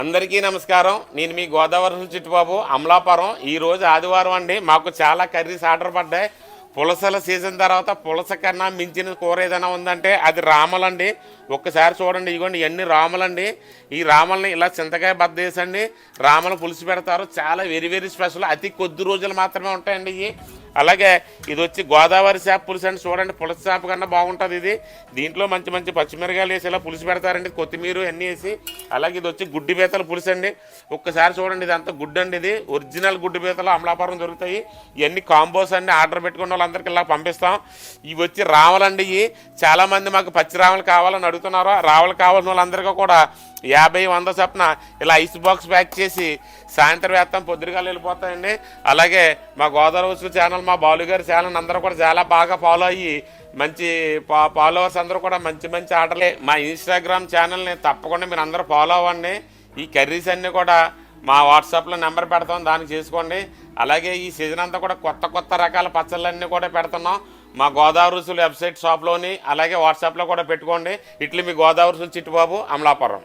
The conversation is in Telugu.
అందరికీ నమస్కారం. నేను మీ గోదావరి చిట్టుబాబు, అమలాపురం. ఈరోజు ఆదివారం అండి. మాకు చాలా కర్రీస్ ఆర్డర్ పడ్డాయి. పులసల సీజన్ తర్వాత పులస కన్నా మించిన కూర ఏదైనా ఉందంటే అది రామలండి. ఒక్కసారి చూడండి, ఇదిగోండి ఇవన్నీ రామలండి. ఈ రామల్ని ఇలా చింతకాయ బద్ద వేసండి రామలు పులుసు పెడతారు. చాలా వెరీ వెరీ స్పెషల్. అతి కొద్ది రోజులు మాత్రమే ఉంటాయండి ఇవి. అలాగే ఇది వచ్చి గోదావరి చేప పులుసు అండి. చూడండి, పులస చేప కన్నా బాగుంటుంది ఇది. దీంట్లో మంచి మంచి పచ్చిమిరకాయలు వేసి ఇలా పులుసు పెడతారండి, కొత్తిమీర అన్నీ వేసి. అలాగే ఇది వచ్చి గుడ్డి పీతల పులుసు అండి. ఒక్కసారి చూడండి, ఇది అంతా గుడ్డు అండి. ఇది ఒరిజినల్ గుడ్డి పీతలు అమలాపురం దొరుకుతాయి. ఇవన్నీ కాంబోస్ అండి. ఆర్డర్ పెట్టుకున్న వాళ్ళందరికీ ఇలా పంపిస్తాం. ఇవి వచ్చి రావలండి. ఇవి చాలామంది మాకు పచ్చి రావలు కావాలని అడుగుతున్నారు. రావలు కావాల్సిన వాళ్ళందరికీ కూడా 50-100 చొప్పున ఇలా ఐస్ బాక్స్ ప్యాక్ చేసి సాయంత్రం వేస్తాం, పొద్దుగాలు వెళ్ళిపోతాయండి. అలాగే మా గోదావరి ఛానల్, మా బాలుగారి ఛానల్ అందరూ కూడా చాలా బాగా ఫాలో అయ్యి మంచి ఫాలోవర్స్ అందరూ కూడా మంచి మంచి ఆర్డర్లే. మా ఇన్స్టాగ్రామ్ ఛానల్ని తప్పకుండా మీరు అందరూ ఫాలో అవ్వండి. ఈ కర్రీస్ అన్నీ కూడా మా వాట్సాప్లో నెంబర్ పెడతాం, దానికి చేసుకోండి. అలాగే ఈ సీజన్ అంతా కూడా కొత్త కొత్త రకాల పచ్చళ్ళన్నీ కూడా పెడుతున్నాం మా గోదావరి రుచులు వెబ్సైట్ షాప్లోని. అలాగే వాట్సాప్లో కూడా పెట్టుకోండి. ఇట్లు మీ గోదావరి రుచులు చిట్టుబాబు, అమలాపురం.